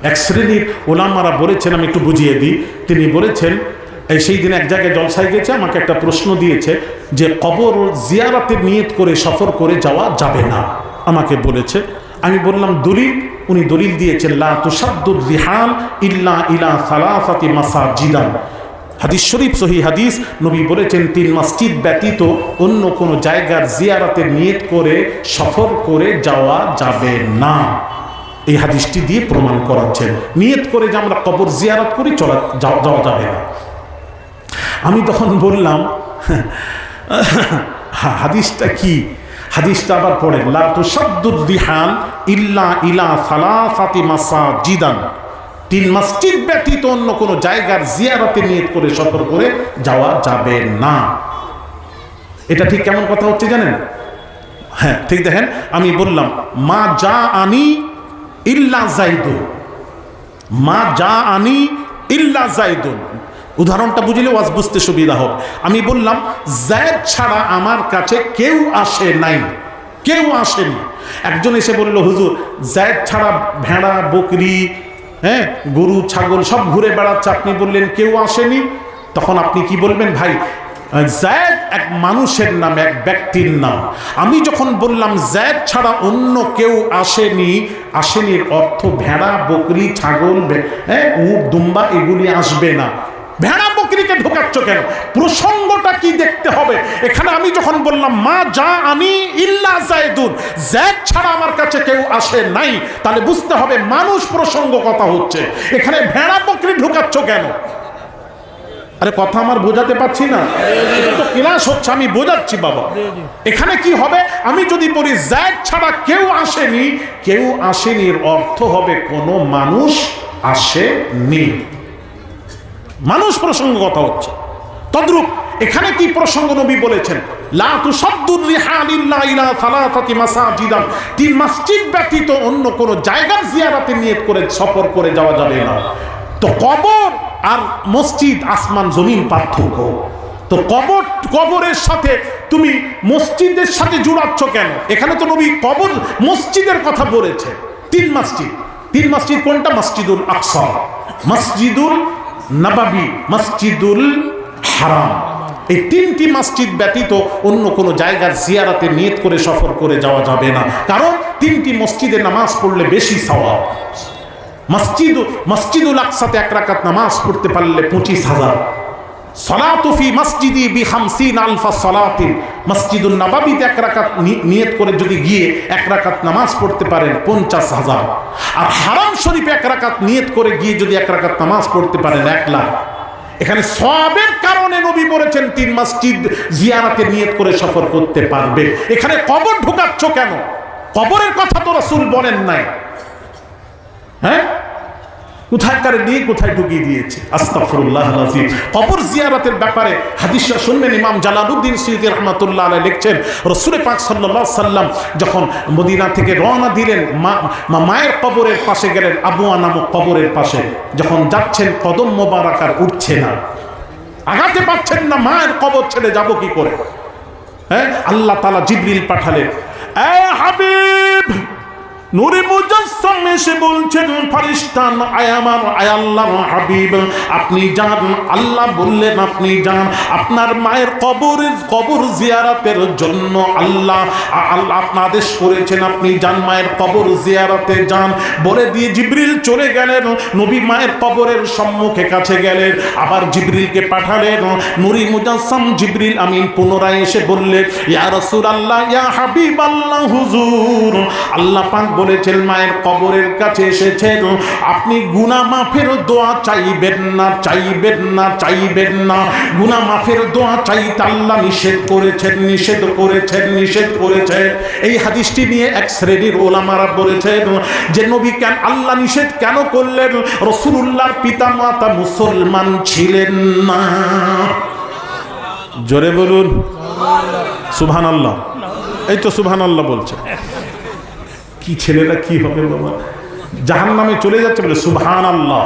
এক শ্রেণীর ওলামারা বলেছেন, আমি একটু বুঝিয়ে দিই। তিনি বলেছেন, সেই দিন এক জায়গায় জলসায় গেছে, আমাকে একটা প্রশ্ন দিয়েছে যে কবর জিয়ারতের নিয়ত করে সফর করে যাওয়া যাবে না, আমাকে বলেছে। আমি বললাম দলিল। উনি দলিল দিয়েছেন, লা তুসাদ্দুর রিহাল ইল্লা ইলা সালাসাতি মাসাজিদান। হাদিস শরীফ, সহি হাদিস। নবী বলেছেন 3 মসজিদ ব্যতীত অন্য কোনো জায়গার জিয়ারতের নিয়ত করে সফর করে যাওয়া যাবে না। এই হাদিসটি দিয়ে প্রমাণ করাচ্ছেন নিয়ত করে যে আমরা কবর জিয়ারত করি যাওয়া যাবে না। আমি তখন বললাম হাদিসটা কি? হাদিসটা আবার পড়েন, লা তুসাদ্দুর রিহাল ইল্লা ইলা সালাসাতি মাসাজিদান। 3 মসজিদ ব্যতীত অন্য কোনো জায়গার জিয়ারতে নিয়ত করে সফর করে যাওয়া যাবে না। এটা ঠিক কেমন কথা হচ্ছে জানেন? হ্যাঁ ঠিক। দেখেন, আমি বললাম মা যা আনি ইল্লা জাইদুন, মা যা আনি ইল্লা জাইদুন। উদাহরণটা বুঝলে ওয়াজ বুঝতে সুবিধা হবে। আমি বললাম জায়েদ ছাড়া আমার কাছে কেউ আসে নাই, কেউ আসেনি। একজন এসে বলল, হুজুর জায়েদ ছাড়া ভেড়া বকরি, হ্যাঁ গরু ছাগল সব ঘুরে বেড়াচ্ছে, আপনি বললেন কেউ আসেনি। তখন আপনি কি বলবেন? ভাই জায়েদ এক মানুষের নাম, এক ব্যক্তির নাম। আমি যখন বললাম জায়েদ ছাড়া অন্য কেউ আসেনি, আসেনির অর্থ ভেড়া বকরি ছাগল, হ্যাঁ উট দুম্বা এগুলি আসবে না। ভেড়া বকরিকে ঢোকাচ্ছ কেন? প্রসঙ্গটা কি দেখতে হবে। এখানে আমি যখন বললাম মা যা আনি ইল্লা জায়দুন, জায়েদ ছাড়া আমার কাছে কেউ আসে নাই, তাহলে বুঝতে হবে মানুষ প্রসঙ্গ কথা হচ্ছে। এখানে ভেড়া বকরি ঢোকাচ্ছ কেন? আরে কথা আমার বোঝাতে পারছি না? তো ক্লাস হচ্ছে, আমি বোঝাচ্ছি বাবা। এখানে কি হবে, আমি যদি বলি জায়েদ ছাড়া কেউ আসেনি, কেউ আসেনির অর্থ হবে কোনো মানুষ আসেনি, মানুষ প্রসঙ্গ কথা হচ্ছে। তদ্রূপ এখানে কি প্রসঙ্গ নবী বলেছেন, লা তুসাদ্দুর রিহাল ইল্লা ইলা সালাসাতি মাসাজিদান। 3 মসজিদ ব্যতীত অন্য কোনো জায়গার জিয়ারতে নিয়ত করে সফর করে যাওয়া যাবে না। তো কবর আর মসজিদ আসমান জমিন পার্থক্য। তো কবরের সাথে তুমি মসজিদের সাথে জুড়াচ্ছ কেন? এখানে তো নবী কবর মসজিদের কথা বলেছে। 3 মসজিদ, 3 মসজিদ কোনটা? মসজিদুল আকসা, মসজিদুল নববী, মসজিদুল হারাম। এই 3টি মসজিদ ব্যতীত অন্য কোনো জায়গার জিয়ারতে নিয়ত করে সফর করে যাওয়া যাবে না, কারণ 3টি মসজিদে নামাজ পড়লে বেশি সওয়াব। মসজিদুল আকসাতে 1 রাকাত নামাজ পড়তে পারলে 25,000। সালাতু ফি মসজিদি বি 50,000 সালাতিন। মসজিদুল নববীতে 1 রাকাত নিয়ত করে যদি গিয়ে 1 রাকাত নামাজ পড়তে পারেন 50,000। আর হারাম শরীফে 1 রাকাত নিয়ত করে গিয়ে যদি 1 রাকাত নামাজ পড়তে পারেন 1 লাখ। এখানে সওয়াবের কারণে নবী বলেছেন 3 মসজিদ জিয়ারতে নিয়ত করে সফর করতে পারবে। এখানে কবর ঢুকাচ্ছ কেন? কবরের কথা তো রাসূল বলেন নাই। হ্যাঁ, কোথায় কারে দিয়ে কোথায় ঢুকিয়ে দিয়েছে। আস্তাগফিরুল্লাহ আযীম। কবর জিয়ারতের ব্যাপারে হাদিসটা শুনবেন। ইমাম জালালউদ্দিন সুয়ুতী রাহমাতুল্লাহ আলাইহি লিখছেন, রাসূল পাক সাল্লাল্লাহু আলাইহি সাল্লাম যখন মদিনা থেকে রওনা দিলেন, মায়ের কবরের পাশে গেলেন, আবুয়া নামক কবরের পাশে যখন যাচ্ছেন, কদম মোবারক আর উঠছে না, আগাতে পারছেন না, মায়ের কবর ছেড়ে যাব কি করে? হ্যাঁ, আল্লাহ তাআলা জিবরিল পাঠালেন। এ হাবিব, নূরে মুজাসসাম এসে বলছেন, ফারিস্তান আয় আমার, আয় আল্লাহর হাবিব, আপনি যান। আল্লাহ বললেন আপনি যান, আপনার মায়ের কবর জিয়ারতের জন্য আল্লাহ আপনি আদেশ করেছেন, আপনি যান, মায়ের কবর জিয়ারতে যান। বলে দিয়ে জিবরিল চলে গেলেন, নবী মায়ের কবরের সম্মুখে কাছে গেলেন, আবার জিবরিলকে পাঠালেন। নূরে মুজাসসাম জিবরিল আমিন পুনরায় এসে বললেন, ইয়া রাসূলুল্লাহ, ইয়া হাবিবাল্লাহ, হুজুর আল্লাহ পাক বলেছেন মায়ের কবরের কাছে এসেছেন, আপনি গুনাহ মাফের দোয়া চাইবেন না, চাইবেন না, চাইবেন না। গুনাহ মাফের দোয়া চাইতে আল্লাহ নিষেধ করেছেন, নিষেধ করেছেন, নিষেধ করেছেন। এই হাদিসটি নিয়ে এক শ্রেণীর ওলামারা বলেছেন যে নবী কেন আল্লাহ নিষেধ কেন করলেন? রাসূলুল্লাহর পিতা মাতা মুসলমান ছিলেন না। জোরে বলুন সুবহানাল্লাহ। এই তো সুবহানাল্লাহ বলছে। কি ছেলেরা কি হবে বাবা, জাহান্নামে চলে যাচ্ছে বলে সুবহানাল্লাহ,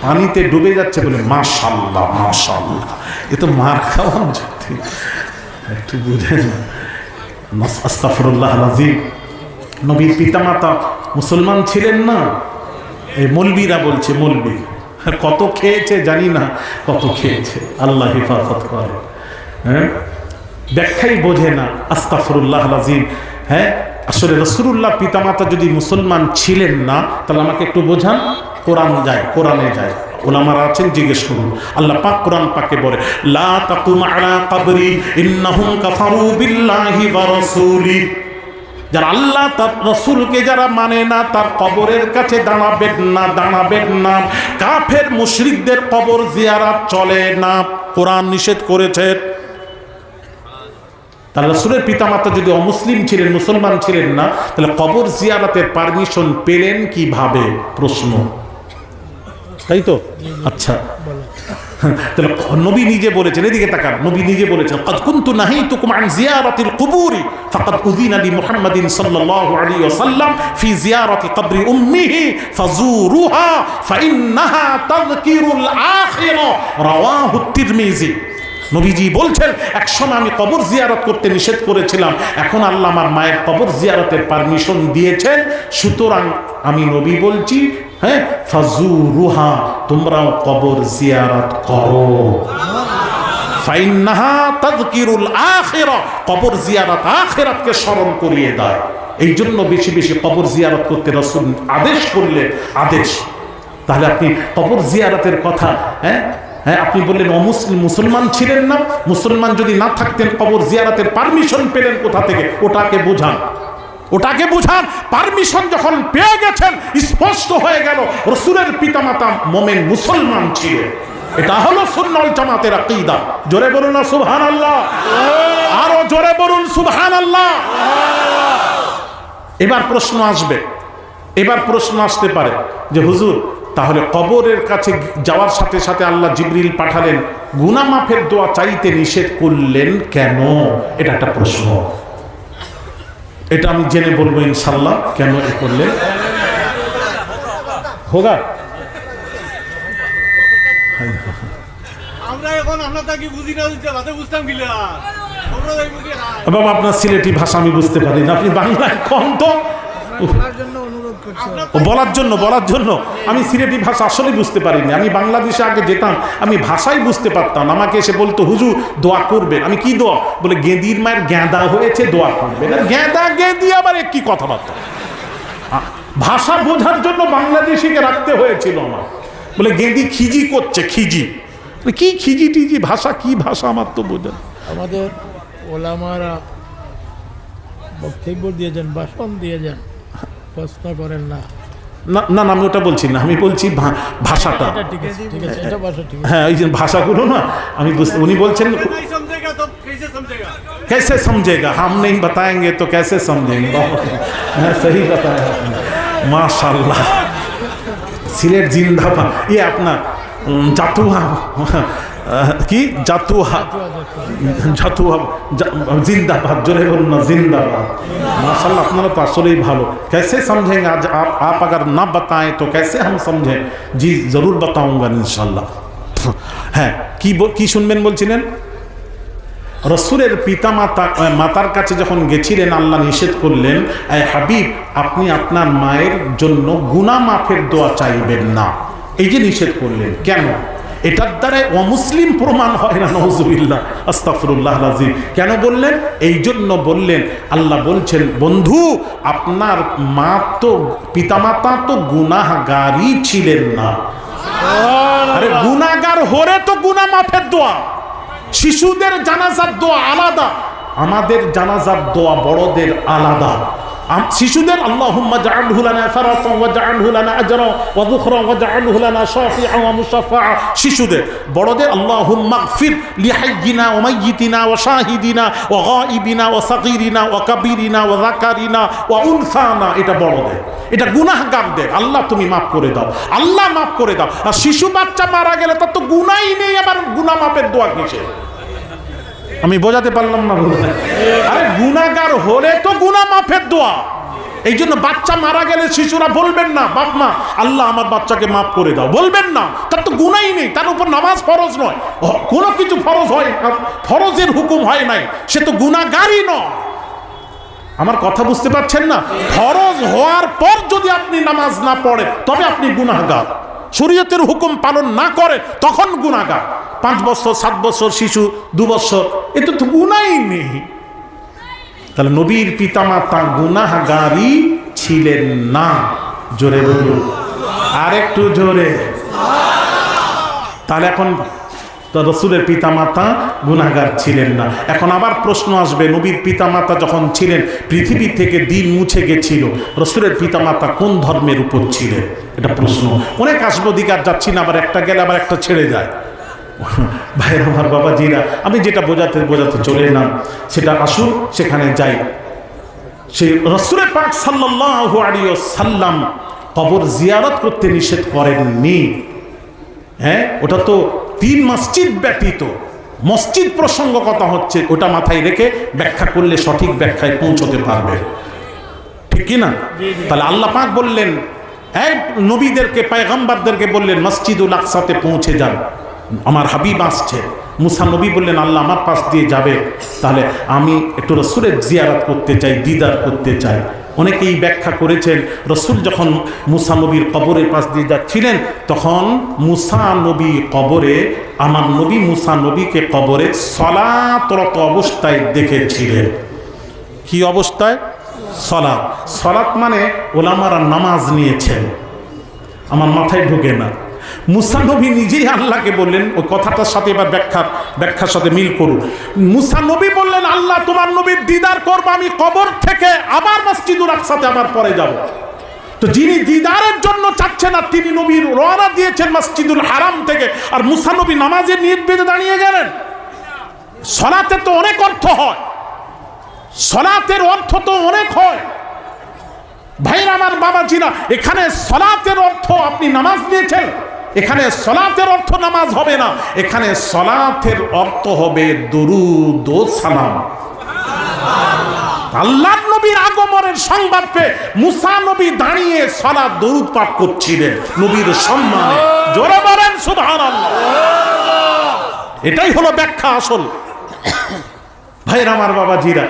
পানিতে ডুবে যাচ্ছে বলে মাশাআল্লাহ, মাশাআল্লাহ। এ তো মার খাওয়ার যুক্তি, একটু বুঝেন। আস্তাগফিরুল্লাহ আযীম। নবীর পিতামাতা মুসলমান ছিলেন না, এই মলবিরা বলছে, মলবি কত খেয়েছে জানি না, কত খেয়েছে, আল্লাহ হেফাজত করে। হ্যাঁ, ব্যাখ্যাই বোঝে না, আস্তাগফিরুল্লাহ আযীম। হ্যাঁ, আসলে রাসূলুল্লাহ পিতামাতা যদি মুসলমান ছিলেন না, তাহলে আমাকে একটু বোঝান। কোরআনে যায়, ওলামারা আছেন, জিজ্ঞেস করুন। আল্লাহ পাক কোরআন পাকে বলে, লা তাকুম আলা কবরি ইন্নাহুম কাফারু বিল্লাহি ওয়া রাসূলি। যারা আল্লাহ তার রাসূলকে যারা মানে না, তার কবরের কাছে দাঁড়াবেন না। কাফের মুশরিকদের কবর জিয়ারত চলে না, কোরআন নিষেধ করেছে। তাহলে রাসূলের পিতামাতা যদি অমুসলিম ছিলেন, মুসলমান ছিলেন না, তাহলে কবর জিয়ারতের পারমিশন পেলেন কিভাবে? প্রশ্ন, তাই তো? আচ্ছা, তাহলে নবী নিজে বলেছেন, এদিকে তাকান, নবী নিজে বলেছেন, قد كنت نهيتكم عن زيارة القبور فقد أذن لمحمد صلى الله عليه وسلم في زيارة قبر أمه فزوروها فإنها تذكر الآخرة رواه الترمذي। নবীজি বলছেন, একসময় আমি কবর জিয়ারত করতে নিষেধ করেছিলাম, এখন আল্লাহ আমার মায়ের কবর জিয়ারতের পারমিশন দিয়েছেন, সুতরাং আমি নবী বলছি, হ্যাঁ, ফাজুরুহা, তোমরাও কবর জিয়ারত করো। ফাইন্নাহা তাযকিরুল আখিরা, কবর জিয়ারত আখিরাতকে স্মরণ করিয়ে দেয়। এই জন্য বেশি বেশি কবর জিয়ারত করতে রাসূল আদেশ করলেন, আদেশ। তাহলে আপনি কবর জিয়ারতের কথা, হ্যাঁ, আপনি বললেন অমুসলিম, মুসলমান ছিলেন না, মুসলমান যদি না থাকতেন কবর জিয়ারতের পারমিশন পেলেন কোথা থেকে? ওটাকে বুঝান। পারমিশন যখন পেয়ে গেছেন, স্পষ্ট হয়ে গেল রাসূলের পিতামাতা মুমিন মুসলমান ছিলেন। এটা হলো সুন্নাত জামাতের আকীদা। জোরে বলুন না সুবহানাল্লাহ, আরো জোরে বলুন সুবহানাল্লাহ। এবার প্রশ্ন আসতে পারে যে হুজুর, তাহলে কবরের কাছে যাওয়ার সাথে সাথে আল্লাহ জিবরিল পাঠালেন, গুনাহ মাফের দোয়া চাইতে নিষেধ করলেন কেন? এটা একটা প্রশ্ন, এটা আমি জেনে বলবো ইনশাআল্লাহ কেন এ করলেন। হোগা আমরা এখন আপনাকে বুঝি না, বুঝতাম কি বাবা, আপনার সিলেটি ভাষা আমি বুঝতে পারি না, আপনি বাংলায় কম তো বলার জন্য আমি সিলেটি ভাষা আসলে বুঝতে পারিনি। আমি বাংলাদেশে আগে যেতাম, আমি ভাষাই বুঝতে পারতাম। আমাকে এসে বলতো, হুজুর দোয়া করবেন। আমি কি দোয়া? বলে গেঁদির মায়ের গেঁদা হয়েছে, দোয়া করবেন। গেঁদা গেঁদি আবার কি কথাবার্তা? ভাষা বোঝার জন্য বাংলাদেশিকে রাখতে হয়েছিল আমার। বলে গেঁদি খিজি করছে, খিজি কি খিজি টিজি ভাষা, কি ভাষা আমার তো বোঝা। আমাদের ওলামারা বক্তব্য দিয়ে যান, ভাষণ দিয়ে যান, প্রশ্ন করেন না। না, আমি ওটা বলছি না, আমি বলছি ভাষাটা। হ্যাঁ, এই যে ভাষাগুলো না আমি বুঝতে, উনি বলছেন कैसे समझेगा, हम नहीं बताएंगे तो कैसे समझेंगे। सही बताया माशाल्लाह, সিলেট জিন্দাবাদ। আপনার জাতুহা কি জাতুহা জিন্দাবাদ, জোরে বলুন না জিন্দাবাদ। माशाल्लाह, আপনারা তো আসলেই ভালো। कैसे समझेंगे आज आप अगर ना बताएं तो कैसे हम समझें? जी जरूर बताऊंगा इंशाल्लाह। হ্যাঁ, কি শুনবেন বলছিলেন? রাসূলের মাতার কাছে যখন গেছিলেন, আল্লাহ নিষেধ করলেন, এই হাবিব, আপনি আপনার মায়ের জন্য গুনাহ মাফের দোয়া চাইবেন না। এই যে নিষেধ করলেন, কেন? এটার দ্বারা অমুসলিম প্রমাণ হয় না, নাউযুবিল্লাহ, আস্তাগফিরুল্লাহ আযীম। কেন বললেন? এই জন্য বললেন, আল্লাহ বলছেন, বন্ধু, আপনার পিতামাতা তো গুনাহগারই ছিলেন না। আরে গুনাহগার হলে তো গুনাহ মাফের দোয়া। শিশুদের জানাজার দোয়া আলাদা, আমাদের জানাজার দোয়া বড়দের আলাদা। শিশুদের আল্লাহুম্মা জাআলহু লানা ফারাতান ওয়া জাআলহু লানা আজরা ওয়া যুখরা ওয়া জাআলহু লানা শাফিআ ওয়া মুশাফফা। শিশুদের, বড়দের আল্লাহুম্মা গফির লিহাইয়িনা ওয়া মাইয়িতিনা ওয়া শাহিদিনা ওয়া গায়িবিনা ওয়া সাগীরিনা ওয়া কাবীরিনা ওয়া যাকারিনা ওয়া উনসানা। এটা বড়দের, এটা গুনাহগারদের। আল্লাহ তুমি মাফ করে দাও, আল্লাহ মাফ করে দাও। আর শিশু বাচ্চা মারা গেলে তার তো গুনাহই নেই, আবার গুনাহ মাফের দোয়া কিসের? আমি বোঝাতে পারলাম না? আরে গুনাহগার হলে তো গুনাহ মাফের দোয়া। এই জন্য বাচ্চা মারা গেলে শিশুরা বলবেন না, বাপ মা আল্লাহ আমার বাচ্চাকে মাফ করে দাও, বলবেন না। তার তো গুনাহই নেই, তার উপর নামাজ ফরজ নয়, কোনো কিছু ফরজ হয়, ফরজের হুকুম হয় নাই, সে তো গুনাহগারই নয়। আমার কথা বুঝতে পারছেন না? ফরজ হওয়ার পর যদি আপনি নামাজ না পড়েন তবে আপনি গুনাহগার। শরীয়তের হুকুম পালন না করে তখন গুনাহগার। 5 বছর 7 বছর শিশু 2 বছর এতে তো গুনাই নেই। তাহলে নবীর পিতামাতা গুনাহগারই ছিলেন না। জোরে বলুন, আর একটু জোরে। তাহলে এখন রসুলের পিতামাতা গুনাহগার ছিলেন না। এখন আবার প্রশ্ন আসবে, নবীর পিতামাতা যখন ছিলেন পৃথিবী থেকে দিন মুছে গেছিল, রসুলের পিতামাতা কোন ধর্মের উপর ছিলেন? এটা প্রশ্ন অনেক আসবে, অধিকার যাচ্ছি না, আবার একটা গেলে আবার একটা ছেড়ে যায়। ভাই আমার বাবাজিরা, আমি যেটা বোঝাতে চলে এলাম সেটা আসুন সেখানে যাই। সেই রসুলের পাক সাল্লাল্লাহু আলাইহি ওয়াসাল্লাম কবর জিয়ারত করতে নিষেধ করেননি। হ্যাঁ, ওটা তো 3 মসজিদ ব্যতীত মসজিদ প্রসঙ্গ কথা হচ্ছে, ওটা মাথায় রেখে ব্যাখ্যা করলে সঠিক ব্যাখ্যায় পৌঁছতে পারবে, ঠিক কি না? তাহলে আল্লাহ পাক বললেন, এই নবীদেরকে, পয়গম্বরদেরকে বললেন মসজিদুল আকসাতে পৌঁছে যান, আমার হাবিব আসছে। মুসা নবী বললেন আল্লাহ আমার পাশ দিয়ে যাবে, তাহলে আমি একটু রসুলের জিয়ারত করতে চাই, দিদার করতে চাই। অনেকেই ব্যাখ্যা করেছেন, রসুল যখন মুসা নবীর কবরের পাশ দিয়ে যাচ্ছিলেন তখন মুসা নবী কবরে, আমার নবী মুসা নবীকে কবরে সলাতরত অবস্থায় দেখেছিলেন। কি অবস্থায়? সলাত। সলাত মানে ওলামারা নামাজ নিয়েছেন। আমার মাথায় ঢুকে না। মুসা নবী নিজেই আল্লাহকে বললেন, ওই কথাটার সাথে এবার ব্যাখ্যার সাথে মিল করুন। মুসা নবী বললেন আল্লাহ তোমার নবীর দিদার করবো, আমি কবর থেকে আবার মসজিদুল আকসাতে আবার পরে যাব। তো যিনি দিদারের জন্য চাচ্ছেন আর তিনি নবীর রওনা দিয়েছেন মসজিদুল হারাম থেকে, আর মুসা নবী নামাজের নিয়ত বেঁধে দাঁড়িয়ে গেলেন। সলাতে তো অনেক অর্থ হয়, সলাতের অর্থ তো অনেক হয় ভাইরা আমার বাবাজিরা। এখানে সলাতের অর্থ আপনি নামাজ নিয়েছেন, এখানে সলাতের অর্থ নামাজ হবে না, এখানে সলাতের অর্থ হবে দরুদ ও সালাম। আল্লাহর নবীর আগমনের সংবাদ পেয়ে মুসা নবী দাঁড়িয়ে সালাত দরুদ পাঠ করছিলেন নবীর সম্মানে। জোরে বলেন সুবহানাল্লাহ। এটাই হলো ব্যাখ্যা আসল। ভাইরা আমার বাবাজিরা,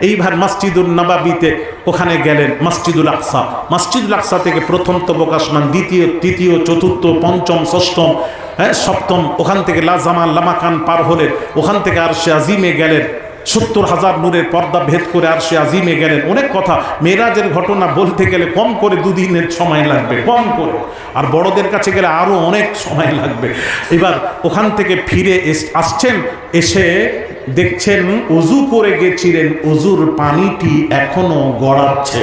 এইবার মসজিদুল নববীতে ওখানে গেলেন, মসজিদুল আকসা। মসজিদুল আকসা থেকে প্রথম তবক আসমান, দ্বিতীয়, তৃতীয়, চতুর্থ, পঞ্চম, ষষ্ঠম, সপ্তম, ওখান থেকে লাজামান লামাকান পার হলেন, ওখান থেকে আরশে আজিমে গেলেন, 70,000 নূরের পর্দা ভেদ করে আরশে আজিমে গেলেন। অনেক কথা, মেরাজের ঘটনা বলতে গেলে কম করে 2 দিনের সময় লাগবে, কম করে, আর বড়দের কাছে গেলে আরো অনেক সময় লাগবে। এবার ওখান থেকে ফিরে আসছেন, এসে দেখছেন ওযু করে গেছিলেন, ওযুর পানিটি এখনো গড়াচ্ছে।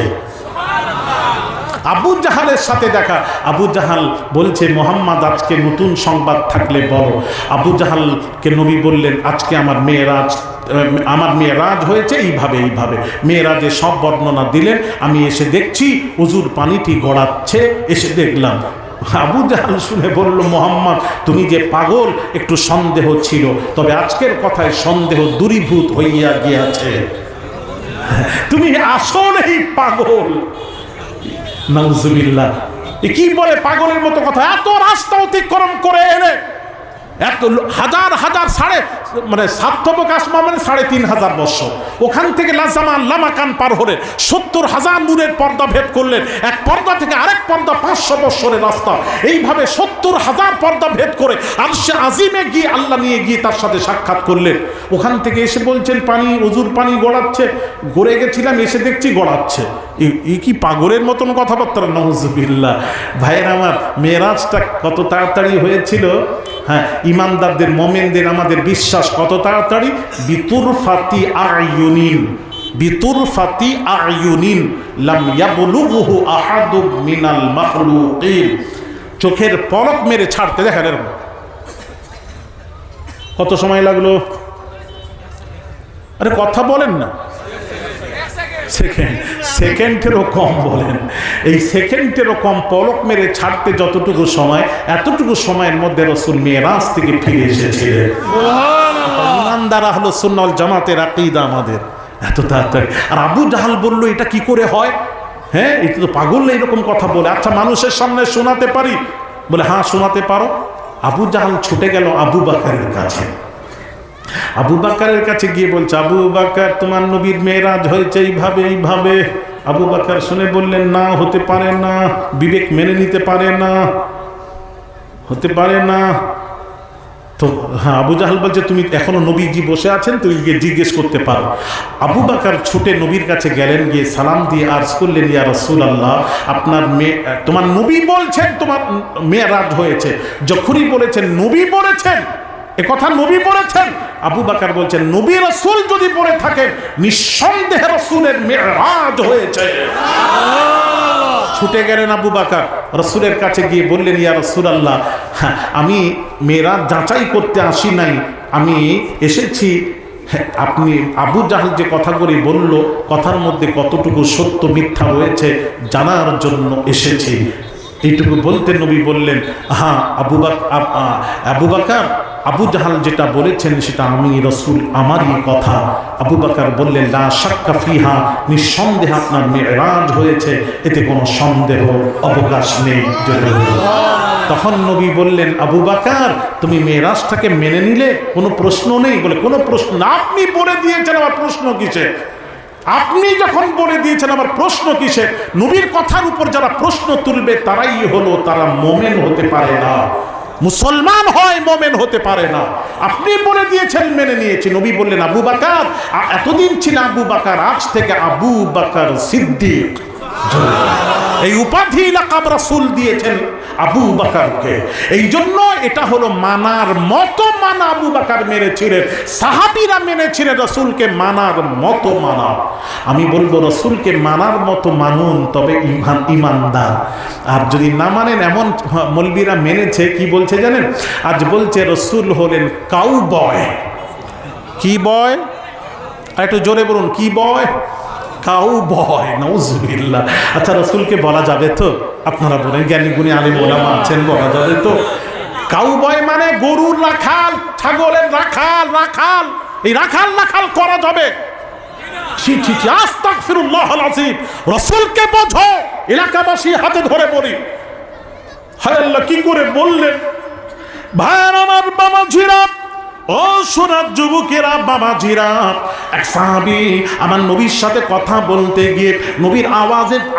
আবু জাহালের সাথে দেখা। আবু জাহাল বলছে মোহাম্মদ আজকে নতুন সংবাদ থাকলে বলো। আবু জাহালকে নবী বললেন আজকে আমার মেয়েরাজ হয়েছে এইভাবে মেয়েরাজে সব বর্ণনা দিলেন। আমি এসে দেখছি ওযুর পানিটি গড়াচ্ছে, এসে দেখলাম। আবু জাহাল শুনে বলল মোহাম্মদ তুমি যে পাগল, একটু সন্দেহ ছিল, তবে আজকের কথায় সন্দেহ দূরীভূত হইয়া গিয়াছে, তুমি আসলেই পাগল। নাউজুবিল্লাহ। কি বলে পাগলের মতো কথা? এত রাস্তা অতিক্রম করে এনে, এত হাজার হাজার সার্থবক আসমা মানে 3,500 বছর, ওখান থেকে লাজামান লামাকান পার হলে 70,000 নূরের পর্দা ভেদ করলেন। এক পর্দা থেকে আরেক পর্দা 500 বছরের রাস্তা, এইভাবে 70,000 পর্দা ভেদ করে আরশে আজিমে গিয়ে আল্লাহ নিয়ে গিয়ে তার সাথে সাক্ষাৎ করলেন। ওখান থেকে এসে বলছেন পানি, ওযুর পানি গড়াচ্ছে, গড়ে গেছিলাম, এসে দেখছি গড়াচ্ছে। এই কি পাগলের মতন কথাবার্তা? নাউজুবিল্লাহ। ভাইয়ের আমার, মেরাজটা কত তাড়াতাড়ি হয়েছিল। হ্যাঁ, ইমানদারদের, মোমেনদের আমাদের বিশ্বাস কত তাড়াতাড়ি। বিতুরফাতি আয়ুনিন লাম ইয়াবলুগহু আহাদু মিনাল মাখলুকিন। চোখের পলক মেরে ছাড়তে, দেখেন এরকম কত সময় লাগলো? আরে কথা বলেন না, সেকেন্ডেরও কম বলেন। এই সেকেন্ডেরও কম পলক মেরে ছাড়তে যতটুকু সময়, এতটুকু সময়ের মধ্যে রাসূল মেরাজ থেকে ফিরে এসেছিলেন। ইমানদার আহলে সুন্নাহ ওয়াল জামাতের আকীদা আমাদের এত তাড়াতাড়ি। আর আবু জাহাল বলল এটা কি করে হয়? হ্যাঁ, এটা তো পাগল এরকম কথা বলে। আচ্ছা, মানুষের সামনে শোনাতে পারি? বলে হ্যাঁ শোনাতে পারো। আবু জাহাল ছুটে গেল আবু বকরের কাছে। আবু বাকারের কাছে গিয়ে বলছে, আবু বাকার তোমার নবীর মেরাজ হয়েছে এইভাবে এইভাবে। আবু বাকার শুনে বললেন, না হতে পারে না, বিবেক মেনে নিতে পারে না, হতে পারে না। তো হ্যাঁ, আবু জাহাল বলছে, তুমি এখনো নবীজি বসে আছেন, তুমি গিয়ে জিজ্ঞেস করতে পারো। আবু বাকার ছুটে নবীর কাছে গেলেন, গিয়ে সালাম দিয়ে আরজ করলেন, ইয়া রাসূলুল্লাহ, আপনার মেয়ে, তোমার নবী বলছেন তোমার মেরাজ হয়েছে। যখনই বলেছেন নবী বলেছেন, এ কথা নবী বলেছেন, আবু বাকার বলছেন, নবী রাসূল যদি বলে থাকেন, নিঃসন্দেহে রাসূলের মেরাজ হয়েছে। ছুটে গেলেন আবু বাকার, রাসূলের কাছে গিয়ে বললেন, ইয়া রাসূলুল্লাহ, আমি মেরাজ যাচাই করতে আসি নাই, আমি এসেছি আপনি আবু জাহল যে কথাগুলি বলল, কথার মধ্যে কতটুকু সত্য মিথ্যা রয়েছে জানার জন্য এসেছি। এইটুকু বলতে নবী বললেন, হ্যাঁ আবু বাকার, আবু জাহাল যেটা বলেছেন সেটা আমি রাসূল, আমারই কথা। আবু বাকার বললেন, লা শাক্কা ফিহা, নিঃসন্দেহে আপনার মেরাজ হয়েছে, এতে কোনো সন্দেহ অবকাশ নেই। তখন নবী বললেন, আবু বাকার তুমি মেরাজটাকে মেনে নিলে? কোনো প্রশ্ন নেই? বলে, কোনো প্রশ্ন না, আপনি বলে দিয়েছেন, আবার প্রশ্ন কিসে? আপনি যখন বলে দিয়েছেন আবার প্রশ্ন কিসে? নবীর কথার উপর যারা প্রশ্ন তুলবে তারাই হলো, তারা মোমেন হতে পারে না, মুসলমান হয়, মোমেন হতে পারে না। আপনি বলে দিয়েছেন, মেনে নিয়েছি। নবী বললেন, আবু বাকার, এতদিন ছিল আবু বাকার, আজ থেকে আবু বাকার সিদ্দিক। এই উপাধি লাকাব রাসূল দিয়েছেন আবু বাকারকে। এই জন্য এটা হলো মানার মতো মানা। আবু বাকার মেনেছিলেন, সাহাবীরা মেনেছিলেন, রাসূলকে মানার মতো মানা। আমি বলবো, রাসূলকে মানার মতো মানুন, তবে ইমানদার। আর যদি না মানেন, এমন মৌলবীরা মেনেছে, কি বলছে জানেন? আজ বলছে রাসূল হলেন কাউবয়। কি বয়? একটু জোরে বলুন, কি বয়? কাউবয়। নাউজুবিল্লাহ। আচ্ছা, রাসূলকে বলা যাবে তো? আপনারা বলেন, জ্ঞানী গুণী আলিম ওলামা আছেন, বলা যাবে তো? কাউবয় মানে গরুর রাখাল, ছাগলের রাখাল। রাখাল, এই রাখাল করা যাবে? ছি ছি ছি, আস্তাগফিরুল্লাহল আযীম। রাসূলকে বোঝো, এলাকাবাসী হাতে ধরে বলি, হায় আল্লাহ, কি করে বললেন? ভাইয়ের আমার, বাবাজিরা, ও সোনার যুবকেরা, বাবাজিরা, এক সাহাবী আমার নবীর সাথে কথা বলতে গিয়ে নবীর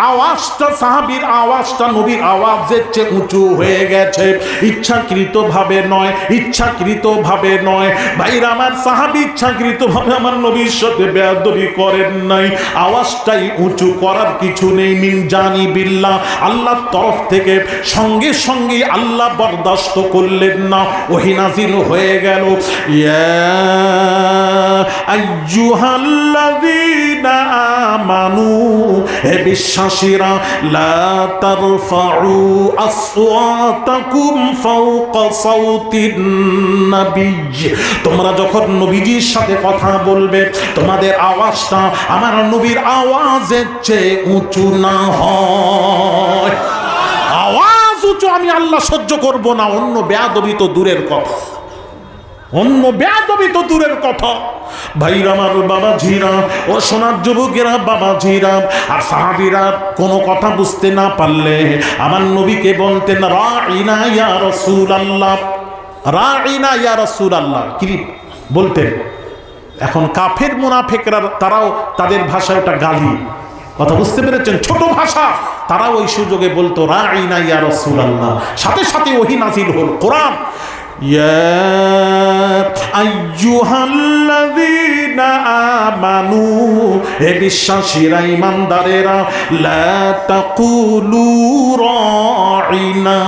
আওয়াজটা, সাহাবীর আওয়াজটা নবীর আওয়াজের চেয়ে উঁচু হয়ে গেছে। ইচ্ছাকৃতভাবে নয় ভাইরা আমার, সাহাবী ইচ্ছাকৃতভাবে আমার নবীর সাথে বেয়াদবি করেন নাই। আওয়াজটাই উঁচু করার কিছু নেই, মিন জানিবিল্লাহ, আল্লাহর তরফ থেকে। সঙ্গে সঙ্গে আল্লাহ বরদাস্ত করলেন না, ওহী নাযিল হয়ে গেল। ইয়া আইয়ুহাল্লাযীনা আমানু, হে বিশ্বাসীরা, লা তারফাউ আসওয়াতাকুম ফাওকা সাওতিন নবী, তোমরা যখন নবীজির সাথে কথা বলবে, তোমাদের আওয়াজটা আমার নবীর আওয়াজের চেয়ে উঁচু না হয়। আওয়াজ উঁচু আমি আল্লাহ সহ্য করব না। অন্য বেয়াদবি তো দূরের কথা, ভাইরা আমার, বাবাজিরা, ও সোনার যুবকেরা, বাবাজিরা, আর সাহাবীরা কোনো কথা বুঝতে না পারলে আমার নবীকে বলতেন, রাঈনা ইয়া রাসূলুল্লাহ, রাঈনা ইয়া রাসূলুল্লাহ, কি বলতেন? এখন কাফের মুনাফিকরা, তারাও তাদের ভাষায় ওটা গালি, কথা বুঝতে পেরেছেন? ছোট ভাষা, তারা ওই সুযোগে বলতো রাঈনা ইয়া রাসূলুল্লাহ। সাথে সাথে ওহী নাযিল হল, কোরআন, ইয়া আইয়ুহাল্লাযীনা আমানু, হে বিশ্বাসীরা, ঈমানদারেরা, লা তাকুলু রাঈনা,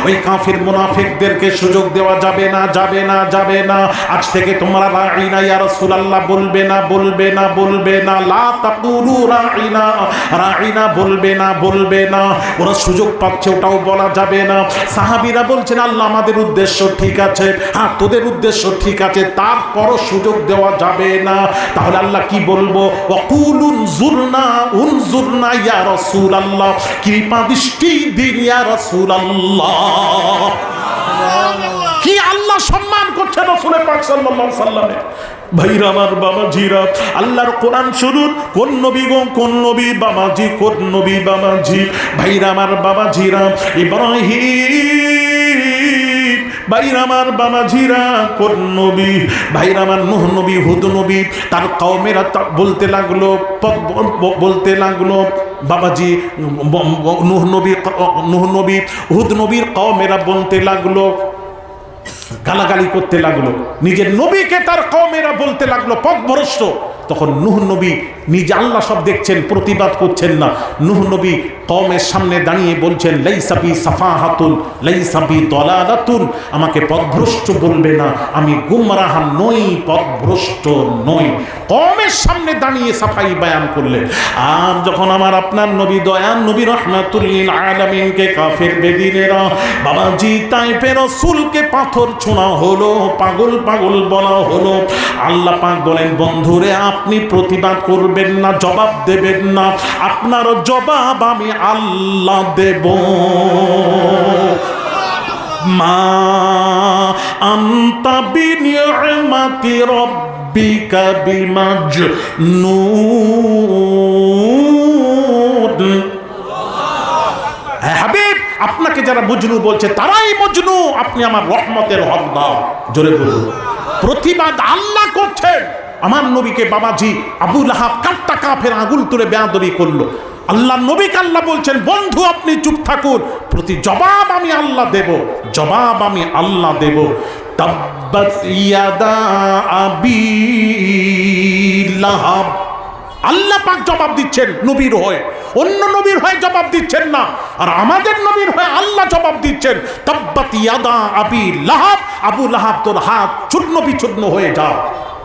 ওই কাফির মুনাফিকদেরকে সুযোগ দেওয়া যাবে না। আজ থেকে তোমরা রাঈনা ইয়া রাসূলুল্লাহ বলবে না। লা তাকুলু রাঈনা বলবে না। ওরা সুযোগ পাচ্ছে, ওটাও বলা যাবে না। সাহাবীরা বলছেন, আল্লাহ আমাদের উদ্দেশ্য ঠিক আছে, হ্যাঁ তোদের উদ্দেশ্য ঠিক আছে, তারপরও সুযোগ দেওয়া যাবে না। তাহলে আল্লাহ কি বলবো? ওয়াকুলু উনজুরনা ইয়া রাসূলুল্লাহ, কৃপা দৃষ্টি দিন ইয়া রাসূলুল্লাহ। কি আল্লাহ সম্মান করছে রাসূল পাক সাল্লাল্লাহু আলাইহি সাল্লামের। ভাইরা আমার, বাবাজিরা, আল্লাহর কোরআন শুনুন, কোন নবী গো, কোন নবী, বাবাজি, কোন নবী, বাবাজি। ভাইরা আমার, বাবাজিরা, ইব্রাহিম ভাইরা আমার বাবাজিরা, কোন নবী? ভাইরা আমার নূহ নবী, হুদ নবী, তার কওমেরা বলতে লাগলো, বলতে লাগলো বাবাজি, নূহ নবী হুদ নবীর কওমেরা বলতে লাগলো, গালাগালি করতে লাগলো, নিজের নবীকে তার কওমেরা বলতে লাগলো পথভ্রষ্ট। তখন নূহ নবী নিজে, আল্লাহ সব দেখছেন, প্রতিবাদ করছেন না। নূহ নবী কওমের সামনে দাঁড়িয়ে বলছেন, লাইসা বি সাফাহাতুন লাইসা বি দালালাতুন, আমাকে পথভ্রষ্ট বলবে না, আমি গুমরাহ নই, পথভ্রষ্ট নই। কওমের সামনে দাঁড়িয়ে সাফাই বায়ান করলেন। আর যখন আমার আপনার নবী, দয়ার নবী রাহমাতুল লিল আলামিনকে কাফের বেদিনেরা বাবাজি তাইফের রাসূলকে পাথর ছোঁড়া হলো, পাগল পাগল বলা হলো, আল্লাহ পাক বলেন, বন্ধুরে আপনি প্রতিবাদ করবেন না, জবাব দেবেন না, আপনার জবাব আমি আল্লাহ দেব। মা আনতা বিনিআমাতি রাব্বিকা বিমাজনুন। হাবিব, আপনাকে যারা মজনু বলছে তারাই মজনু, আপনি আমার রহমতের হকদার। জোরে বলুন। প্রতিবাদ আল্লাহ করছেন। আমার নবীকে বাবাজি আবু লাহাব কাট্টা কাফের আঙুল তুলে বেয়াদবি করলো, আল্লাহ নবীকে আল্লাহ বলছেন, বন্ধু আপনি চুপ থাকুন, প্রতি জবাব আমি আল্লাহ দেব, জবাব আমি আল্লাহ দেব। তাব্বাত ইয়াদা আবি লাহাব, আল্লাহ পাক জবাব দিচ্ছেন নবীর হয়ে, অন্য নবীর হয়ে জবাব দিচ্ছেন না। আর আমাদের নবীর হয়ে আল্লাহ জবাব দিচ্ছেন, তাব্বাত ইয়াদা আবি লাহাব, আবু লাহাব তোর হাত চূর্ণ বিচূর্ণ হয়ে যাও,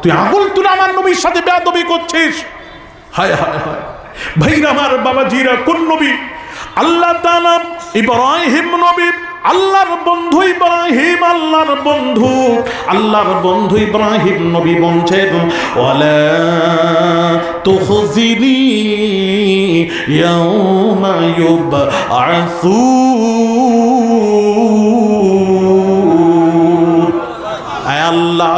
তুই আঙুল তুলে আমার নবীর সাথে বেয়াদবি করছিস। হায় হায় হায়। ভাইরা আমার বাবাজিরা, কোন নবী? আল্লাহ তাআলা ইব্রাহিম নবী, আল্লাহর বন্ধু ইব্রাহিম, আল্লাহর বন্ধু ইব্রাহিম নবী বলছেন, ওয়ালা তুখজিনি ইয়াওমা ইউবআসুন। আয় আল্লাহ,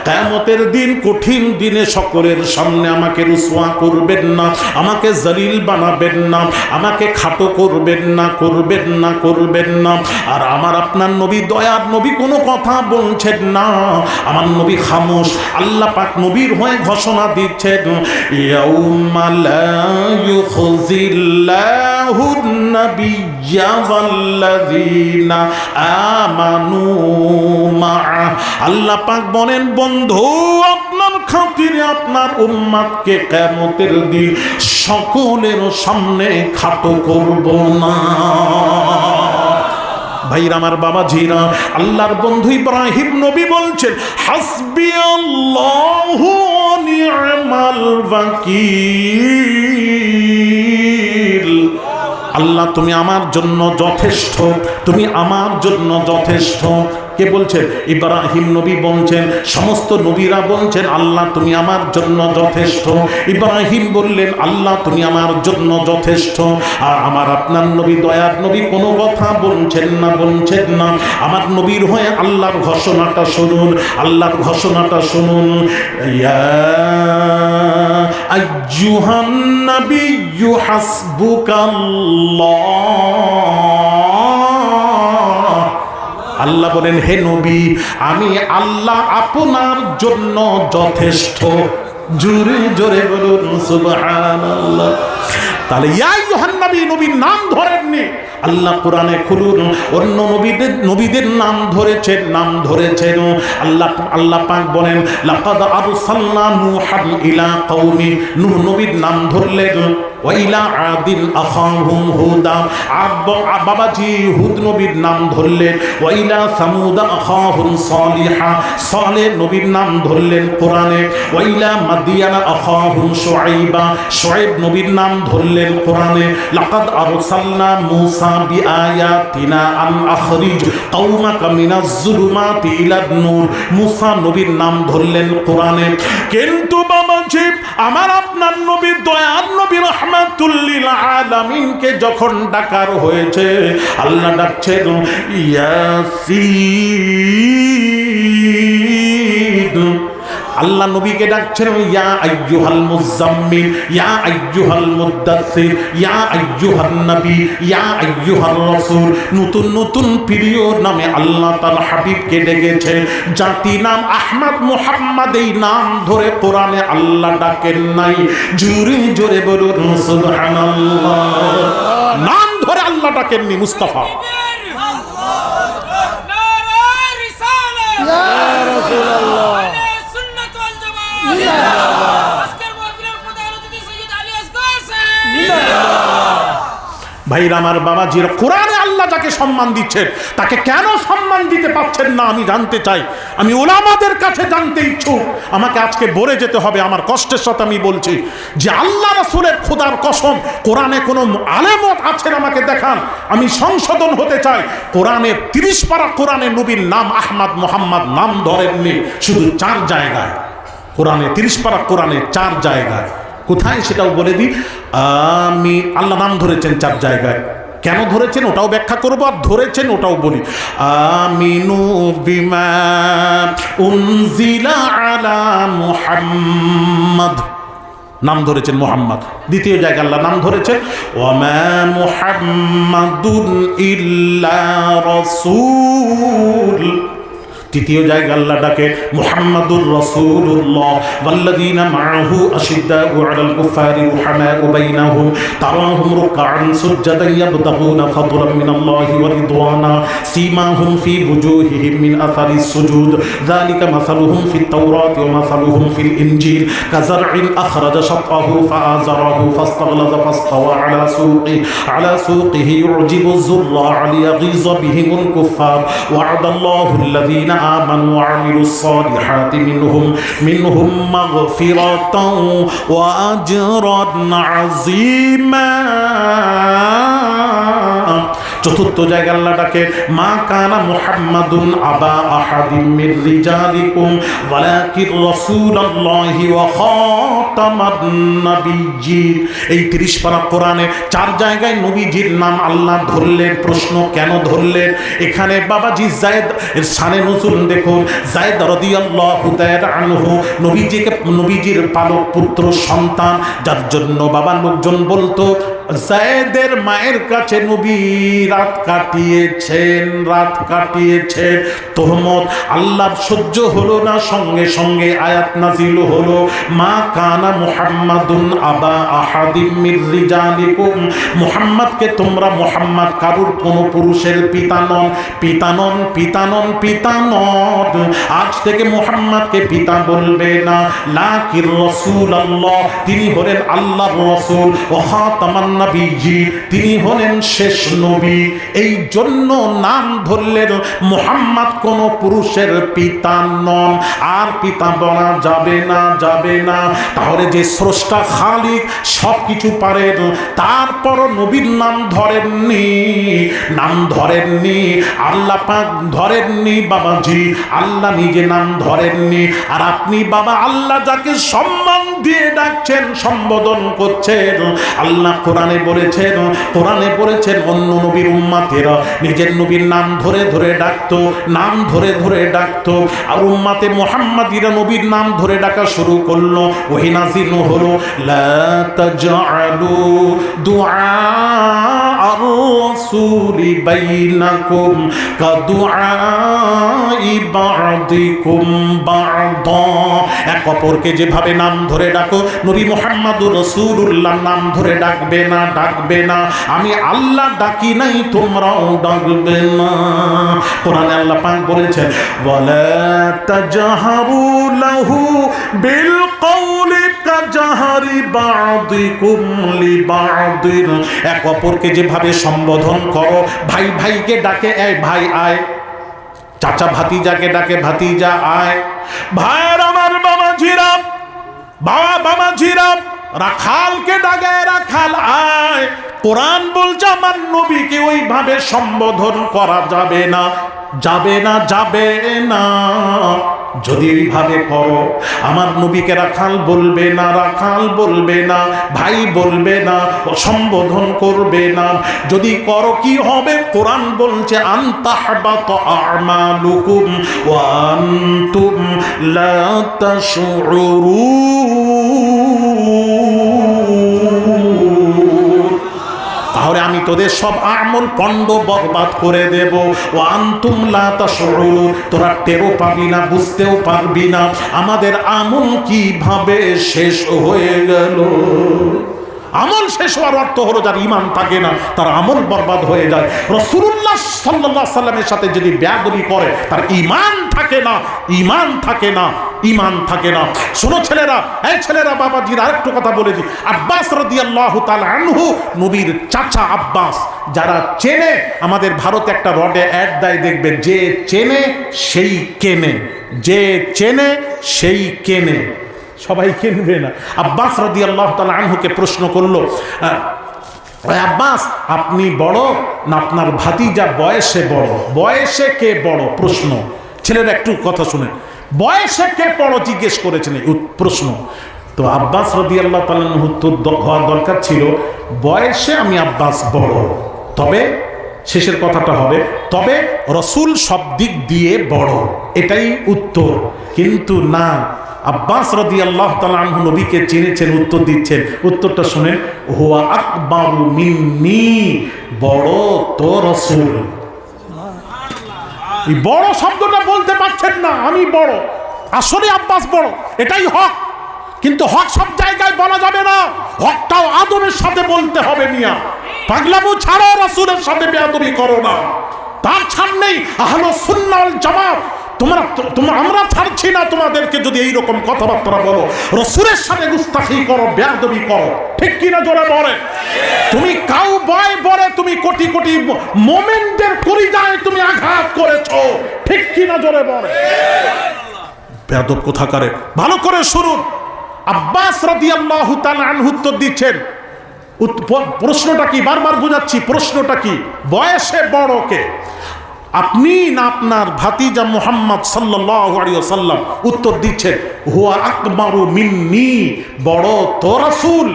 কিয়ামতের দিন, কঠিন দিনে সকলের সামনে আমাকে রুসওয়া করবেন না, আমাকে জলিল বানাবেন না, আমাকে খাটো করবেন না, করবেন না, করবেন না। আর আমার আপনার নবী, দয়ার নবী কোনো কথা বলছেন না, আমার নবী খামোশ। আল্লাহ পাক নবীর হয়ে ঘোষণা দিচ্ছেন, ইয়াউমা লা ইউখজিল্লাহুন নাবিয়্যা ওয়াল্লাযীনা আমানু মা'আ। আল্লাহ পাক বলেন, বন্ধু আপনার খাতিরে আপনার উম্মতকে কিয়ামতের দিন সকলের সামনে খাটো করব না। ভাইরা আমার বাবাজিরা, আল্লাহর বন্ধু ইব্রাহিম নবী বলছেন, হাসবিয়াল্লাহু ওয়া নি'মাল ওয়াকিল। আল্লাহ তুমি আমার জন্য যথেষ্ট, তুমি আমার জন্য যথেষ্ট। কে বলছেন? ইব্রাহিম নবী বলছেন, সমস্ত নবীরা বলছেন, আল্লাহ তুমি আমার জন্য যথেষ্ট। ইব্রাহিম বললেন, আল্লাহ তুমি আমার জন্য যথেষ্ট। আর আমার আপনার নবী, দয়ার নবী কোনো কথা বলছেন না, বলছেন না। আমার নবীর হয়ে আল্লাহর ঘোষণাটা শুনুন, আল্লাহর ঘোষণাটা শুনুন। ইয়া আইয়ুহান নাবিয়্যু হাসবুকাল্লাহ। আল্লাহ বলেন, হে নবী, আমি আল্লাহ আপনার জন্য যথেষ্ট। জোরে জোরে বলুন সুবহানাল্লাহ। তাহলে ইয়া আইয়ুহান নবী, নবীর নাম ধরেননি। আল্লাহ কোরআনে খুলুন, অন্য নবীদের নাম ধরেছেন। আল্লাহ পাক বলেন, লাকাদ আরসালনা নূহান ইলা কওমি। নূহ নবীর নাম ধরলেন। ওয়া ইলা আদিন আখাহুম হুদা। বাবাজি হুদ নবীর নাম ধরলেন। ওয়া ইলা সামুদ আখাহুম সালিহা। সালেহ নবীর নাম ধরলেন কোরআনে। ওয়া ইলা মাদিয়ান আখাহুম শুআইবা। শুআইব নবীর নাম ধরলেন কোরআনে। লাকাদ আরসালনা মূসা বিআয়াতিনা আন আখরিজ কওমাকা মিনাজ যুলুমাতি ইলান নূর। মূসা নবীর নাম ধরলেন কোরআনে। কিন্তু বাবাজি আমার আপনার নবী, দয়ার নবী রাহমাতুল লিল আলামিনকে যখন ডাকার হয়েছে, আল্লাহ ডাকছেন ইয়াসিন। আল্লাহ নবীকে ডাকছেন ইয়া আইয়ুহাল মুজাম্মিল, ইয়া আইয়ুহাল মুদ্দাসসির, ইয়া আইয়ুহান নবী, ইয়া আইয়ুহার রাসূল। নতুন নতুন প্রিয় নামে আল্লাহ তার হাবিবকে ডেকেছেন। জাতি নাম আহমদ মুহাম্মদ, এই নাম ধরে কোরআনে আল্লাহ ডাকেন নাই। জোরে জোরে বলুন সুবহানাল্লাহ। নাম ধরে আল্লাহ ডাকেননি মুস্তাফা। ভাইরা আমার, বাবাজির, কোরআনে আল্লাহ যাকে সম্মান দিচ্ছেন তাকে কেন সম্মান দিতে পারছেন না আমি জানতে চাই। আমি উলামাদের কাছে জানতে ইচ্ছুক। আমাকে আজকে বলে যেতে হবে, আমার কষ্টের সাথে আমি বলছি যে আল্লাহ রাসূলের খোদার কসম, কোরআনে কোনো আলেমত আছেন আমাকে দেখান, আমি সংশোধন হতে চাই। কোরআনের 30 পারা কোরআনে নবীর নাম আহমদ মুহাম্মদ নাম ধরেননি, শুধু 4 জায়গায়। কোরআনে 30 পারা কোরআনে 4 জায়গায়। কোথায় সেটাও বলে দিই। আমি আল্লাহ নাম ধরেছেন 4 জায়গায়। কেন ধরেছেন ওটাও ব্যাখ্যা করবো, আর ধরেছেন ওটাও বলি। আমিনু বিমা উনজিলা আলা মুহাম্মদ, নাম ধরেছেন মুহাম্মদ। দ্বিতীয় জায়গায় আল্লাহ নাম ধরেছেন ওয়ামা মুহাম্মাদুন ইল্লা রাসূল। তৃতীয় জায়গায় আল্লাহ ডাকে মুহাম্মাদুর রাসূলুল্লাহ ওয়াল্লাযীনা মাআহু আশিদ্দাউ আলাল কুফারি রুহামাউ বাইনাহুম তারাহুম রুকআন সুজদান ইয়াবতাগুনা ফাদলান মিনাল্লাহি ওয়া রিদওয়ানা সীমাহুম ফি ওজুহিহিম মিন আসারিস সুজুদ যালিকা মাসালুহুম ফিত তাওরাতি ওয়া মাসালুহুম ফিল ইনজিল কাযারইন আখরাজা শাতআহু ফাআযারাহু ফাস্তাগলাযা ফাস্তাওয়া আলা সুকিহি ইউজিবু যুররা লিয়াগীযা বিহিমুল কুফার ওয়া'দাল্লাহু আল্লাযীনা آمنوا وعملوا الصالحات منهم مغفرة وأجرا عظيما। চতুর্থ জায়গায় আল্লাহ ডাকে মা কানা মুহাম্মাদুন আবা আহাদিম মির রিজালিকুম ওয়ালাকিন রাসূলুল্লাহি ওয়া খাতামান নাবিয়্যিন। এই 30 পারা কোরআনে 4 জায়গায় নবীজির নাম আল্লাহ ধরলেন। প্রশ্ন, কেন ধরলেন? এখানে বাবাজি যায়েদ এর শানে নুজুল দেখুন। যায়েদ রাদিয়াল্লাহু তাআলা আনহু নবীজির পালক পুত্র সন্তান, যার জন্য বাবা লোকজন বলতো যায়েদের মায়ের কাছে নবী রাত কাটিয়েছেন। তোহমত আল্লাহর সহ্য হলো না, সঙ্গে সঙ্গে আয়াত নাজিল হলো মা কানা মুহাম্মাদুন আবা আহাদিম মির রিজালিকুম। মুহাম্মদকে তোমরা মুহাম্মদ কারুর কোন পুরুষের পিতা নন। আজ থেকে মুহাম্মদকে পিতা বলবে না। লাকির রাসূলুল্লাহ, তিনি হলেন আল্লাহর রাসূল। ওয়া খাতামান নাবিয়্যিন, তিনি হলেন শেষ নবী। এই জন্য নাম ধরলেন মুহাম্মদ কোন পুরুষের পিতা নন। আর পিতা বলা যাবে না। তাহলে যে স্রষ্টা খালিক সব কিছু পারেন, তারপর নবীর নাম ধরেননি। আল্লাহ পাক ধরেননি বাবাজি, আল্লাহ নিজে নাম ধরেননি। আর আপনি বাবা আল্লাহ যাকে সম্মান দিয়ে ডাকছেন, সম্বোধন করছেন, আল্লাহ কোরআনে বলেছেন অন্য নবীর উম্মতেরা নিজের নবীর নাম ধরে ডাকতো। আর উম্মতে মুহাম্মাদিরা নবীর নাম ধরে ডাকা শুরু করলো। ওহী নাযিল হলো লা তাজআলু দুআ আর-রাসূলি বাইনাকুম কাদুআই বা'দিকুম বা'দা। এক অপরকে যেভাবে নাম ধরে ডাকো, নবী মুহাম্মদুর রাসূলুল্লাহ নাম ধরে ডাকবে না। আমি আল্লাহ ডাকি নাই, তোমরাও ডাকবে না। কোরআনে আল্লাহ পাক বলেছেন ওয়ালা তাজহারু লাহু বিল কওলি কাজহারি বা'দিকুম লিবা'দিন। এক অপরকে যেভাবে সম্বোধন করো, ভাই ভাইকে ডাকে এই ভাই আয়, চাচা ভাতিজাকে ডাকে ভাতিজা আয়। ভাইয়ের আমার বাবাজিরা রাখালকে ডাকে রাখাল আয়। কোরআন বলছে আমার নবীকে ওইভাবে সম্বোধন করা যাবে না। যদি এইভাবে করো, আমার নবীকে রাখাল বলবে না, রাখাল বলবে না, ভাই বলবে না, সম্বোধন করবে না। যদি করো কি হবে? কোরআন বলছে আনতাহবাত আমালুকুম ওয়া আনতুম লা তাশউরুন। তাহলে আমি তোদের সব আমল পণ্ড বরবাদ করে দেব। ও আনতুম লা তাশউরুন, তোরা টেরও পাবি না, বুঝতেও পারবি না আমাদের আমল কিভাবে শেষ হয়ে গেল। আমল শেষ হওয়ার অর্থ হলো যার ঈমান থাকে না তার আমল বরবাদ হয়ে যায়। রাসূলুল্লাহ সাল্লাল্লাহু আলাইহি সাল্লামের সাথে যদি বেয়াদবি করে তার ঈমান থাকে না, ঈমান থাকে না, ঈমান থাকে না। শোনো ছেলেরা, এই ছেলেরা, বাবাজির আরেকটু কথা বলে দিই। আব্বাস রাদিয়াল্লাহু তাআলা আনহু, নবীর চাচা আব্বাস। যারা চেনে, আমাদের ভারতে একটা রডে অ্যাড দেয় দেখবেন, যে চেনে সেই কেনে, যে চেনে সেই কেনে। সবাই কিনবে না। আব্বাস রাদিয়াল্লাহু তাআলা আনহুকে প্রশ্ন করলো, আব্বাস আপনি বড় না আপনার ভাতিজা বয়সে বড়? বয়সে কে বড়? প্রশ্ন। ছেলেরা একটু কথা শুনেন, বয়সে কে বড় জিজ্ঞেস করেছেন এই প্রশ্ন। তো আব্বাস রাদিয়াল্লাহু তাআলা আনহু উত্তর হওয়ার দরকার ছিল, বয়সে আমি আব্বাস বড়, তবে শেষের কথাটা হবে তবে রসুল সব দিক দিয়ে বড়, এটাই উত্তর। কিন্তু না, আব্বাস রাদিয়াল্লাহু তাআলা আনহু নবীকে চিনেছেন, উত্তর দিচ্ছেন। উত্তরটা শুনেন, হুয়া আকবারু মিন্নি, বড় তো রাসূল। এই বড় শব্দটা বলতে পারছেন না, আমি বড়, আসলে আব্বাস বড়, এটাই হক। কিন্তু হক সব জায়গায় বলা যাবে না, হকটাও আদবের সাথে বলতে হবে। মিয়া পাগলামো ছাড়ো, রাসূলের সাথে বেয়াদবি করো না, তার ছাড় নেই। আহলুস সুন্নাহ ওয়াল জামাত, আমরা ছাড়ছি না তোমাদেরকে যদি এইরকম কথাবার্তা বলো, রাসূলের সাথে গুস্তাখি করো, বেয়াদবি করো, ঠিক কিনা জোরে বলে? তুমি কাউ বয় বলে তুমি কোটি কোটি মোমেন্টের কলিজায় তুমি আঘাত করেছো, ঠিক কিনা জোরে বলে? বেয়াদব কোথাকারে। ভালো করে শুনুন, আব্বাস রাদিয়াল্লাহু তাআলা আনহু উত্তর দিচ্ছেন। প্রশ্নটা কি? বারবার বুঝাচ্ছি, প্রশ্নটা কি? বয়সে বড় কে, আপনি না আপনার ভাতিজা মুহাম্মদ সাল্লাল্লাহু আলাইহি ওয়াসাল্লাম? উত্তর দিচ্ছেন, হুয়া আকবারু মিন্নি, বড় তো রাসূল,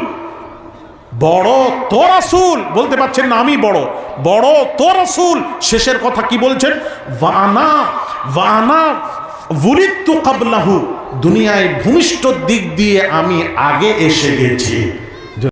বড় তো রাসূল। বলতে পারছেন না আমি বড়, বড় তো রাসূল। শেষের কথা কি বলছেন? ওয়ানা ওয়ানা বুলিতু ক্বাবলাহু, দুনিয়ায় ভূমিষ্ঠ দিক দিয়ে আমি আগে এসে গেছি।